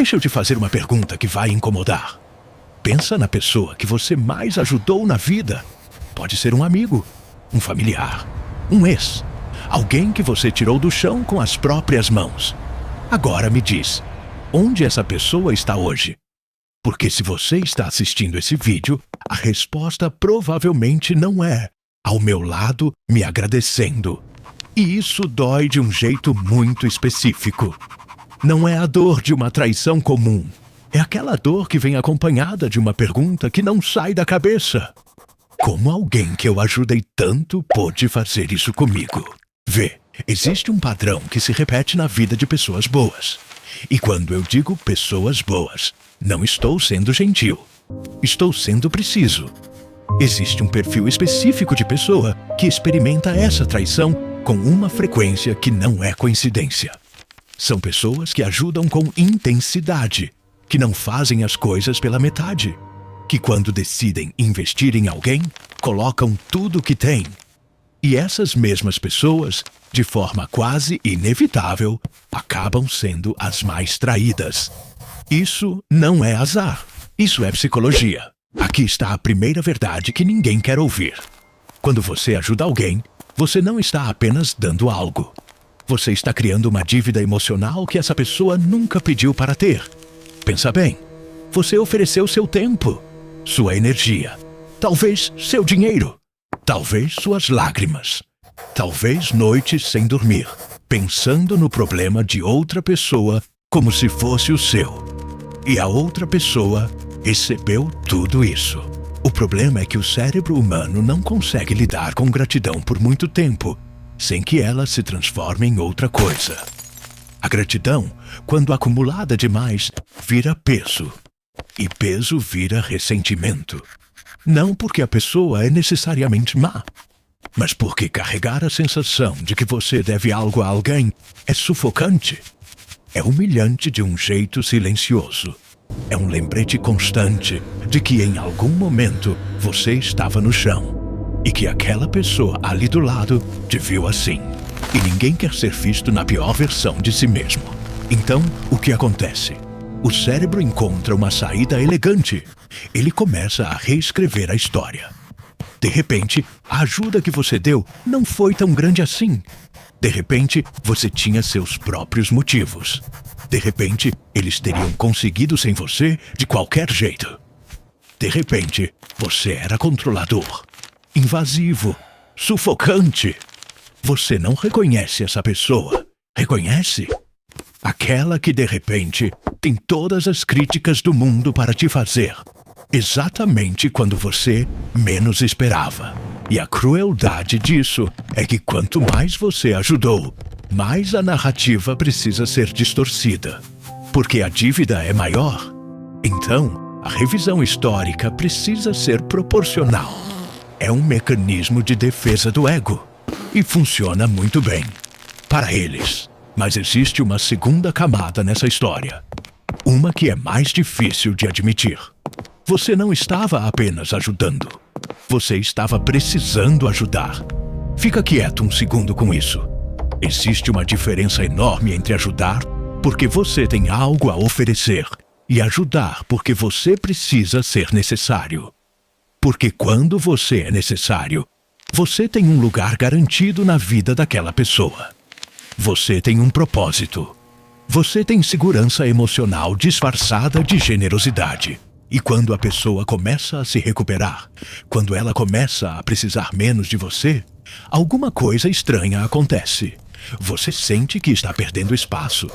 deixa eu te fazer uma pergunta que vai incomodar. Pensa na pessoa que você mais ajudou na vida. Pode ser um amigo, um familiar, um ex, alguém que você tirou do chão com as próprias mãos. Agora me diz, onde essa pessoa está hoje? Porque se você está assistindo esse vídeo, a resposta provavelmente não é ao meu lado me agradecendo. E isso dói de um jeito muito específico. Não é a dor de uma traição comum. É aquela dor que vem acompanhada de uma pergunta que não sai da cabeça. Como alguém que eu ajudei tanto pôde fazer isso comigo? Vê, existe um padrão que se repete na vida de pessoas boas. E quando eu digo pessoas boas, não estou sendo gentil. Estou sendo preciso. Existe um perfil específico de pessoa que experimenta essa traição com uma frequência que não é coincidência. São pessoas que ajudam com intensidade, que não fazem as coisas pela metade, que quando decidem investir em alguém, colocam tudo o que têm. E essas mesmas pessoas, de forma quase inevitável, acabam sendo as mais traídas. Isso não é azar. Isso é psicologia. Aqui está a primeira verdade que ninguém quer ouvir. Quando você ajuda alguém, você não está apenas dando algo. Você está criando uma dívida emocional que essa pessoa nunca pediu para ter. Pensa bem, você ofereceu seu tempo, sua energia, talvez seu dinheiro, talvez suas lágrimas, talvez noites sem dormir, pensando no problema de outra pessoa como se fosse o seu. E a outra pessoa recebeu tudo isso. O problema é que o cérebro humano não consegue lidar com gratidão por muito tempo, sem que ela se transforme em outra coisa. A gratidão, quando acumulada demais, vira peso. E peso vira ressentimento. Não porque a pessoa é necessariamente má, mas porque carregar a sensação de que você deve algo a alguém é sufocante. É humilhante de um jeito silencioso. É um lembrete constante de que em algum momento você estava no chão e que aquela pessoa ali do lado te viu assim. E ninguém quer ser visto na pior versão de si mesmo. Então, o que acontece? O cérebro encontra uma saída elegante. Ele começa a reescrever a história. De repente, a ajuda que você deu não foi tão grande assim. De repente, você tinha seus próprios motivos. De repente, eles teriam conseguido sem você de qualquer jeito. De repente, você era controlador, invasivo, sufocante. Você não reconhece essa pessoa. Reconhece? Aquela que, de repente, tem todas as críticas do mundo para te fazer. Exatamente quando você menos esperava. E a crueldade disso é que quanto mais você ajudou, mais a narrativa precisa ser distorcida. Porque a dívida é maior. Então, a revisão histórica precisa ser proporcional. É um mecanismo de defesa do ego. E funciona muito bem. Para eles. Mas existe uma segunda camada nessa história. Uma que é mais difícil de admitir. Você não estava apenas ajudando. Você estava precisando ajudar. Fica quieto um segundo com isso. Existe uma diferença enorme entre ajudar porque você tem algo a oferecer e ajudar porque você precisa ser necessário. Porque quando você é necessário, você tem um lugar garantido na vida daquela pessoa. Você tem um propósito. Você tem segurança emocional disfarçada de generosidade. E quando a pessoa começa a se recuperar, quando ela começa a precisar menos de você, alguma coisa estranha acontece. Você sente que está perdendo espaço.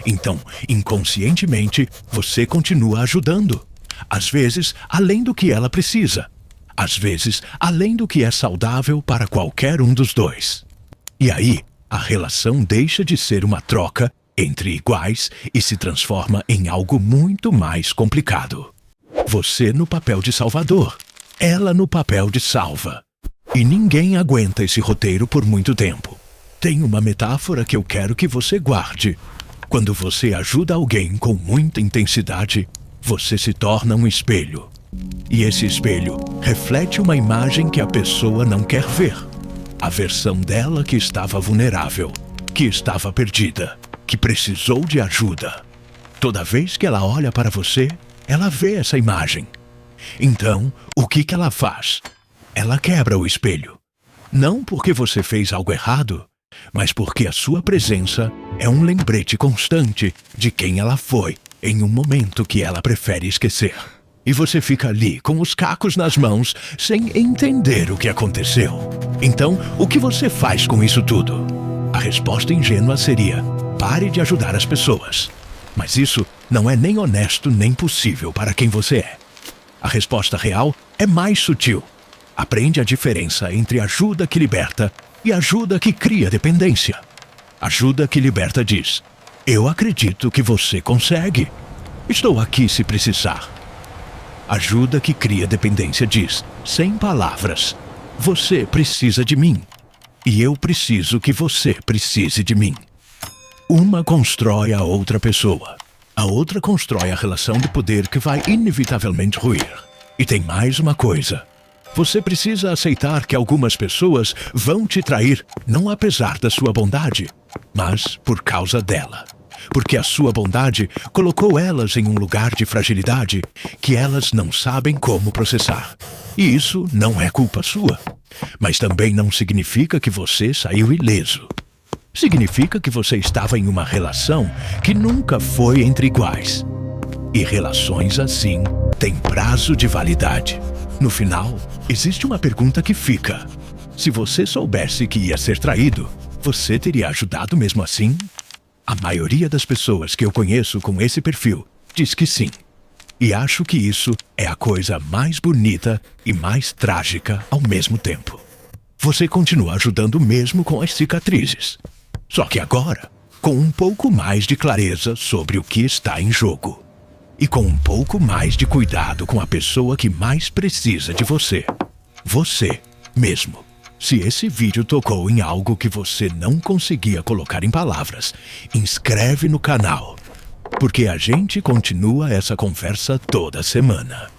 Então, inconscientemente, você continua ajudando. Às vezes, além do que ela precisa. Às vezes, além do que é saudável para qualquer um dos dois. E aí, a relação deixa de ser uma troca entre iguais e se transforma em algo muito mais complicado. Você no papel de salvador, ela no papel de salva. E ninguém aguenta esse roteiro por muito tempo. Tem uma metáfora que eu quero que você guarde. Quando você ajuda alguém com muita intensidade, você se torna um espelho. E esse espelho reflete uma imagem que a pessoa não quer ver. A versão dela que estava vulnerável, que estava perdida, que precisou de ajuda. Toda vez que ela olha para você, ela vê essa imagem. Então, o que ela faz? Ela quebra o espelho. Não porque você fez algo errado, mas porque a sua presença é um lembrete constante de quem ela foi em um momento que ela prefere esquecer. E você fica ali com os cacos nas mãos sem entender o que aconteceu. Então, o que você faz com isso tudo? A resposta ingênua seria: pare de ajudar as pessoas. Mas isso não é nem honesto nem possível para quem você é. A resposta real é mais sutil. Aprende a diferença entre ajuda que liberta e ajuda que cria dependência. Ajuda que liberta diz: eu acredito que você consegue. Estou aqui se precisar. Ajuda que cria dependência diz, sem palavras: você precisa de mim. E eu preciso que você precise de mim. Uma constrói a outra pessoa. A outra constrói a relação de poder que vai inevitavelmente ruir. E tem mais uma coisa. Você precisa aceitar que algumas pessoas vão te trair, não apesar da sua bondade, mas por causa dela. Porque a sua bondade colocou elas em um lugar de fragilidade que elas não sabem como processar. E isso não é culpa sua. Mas também não significa que você saiu ileso. Significa que você estava em uma relação que nunca foi entre iguais. E relações assim têm prazo de validade. No final, existe uma pergunta que fica: se você soubesse que ia ser traído, você teria ajudado mesmo assim? A maioria das pessoas que eu conheço com esse perfil diz que sim. E acho que isso é a coisa mais bonita e mais trágica ao mesmo tempo. Você continua ajudando mesmo com as cicatrizes. Só que agora, com um pouco mais de clareza sobre o que está em jogo. E com um pouco mais de cuidado com a pessoa que mais precisa de você. Você mesmo. Se esse vídeo tocou em algo que você não conseguia colocar em palavras, inscreve no canal, porque a gente continua essa conversa toda semana.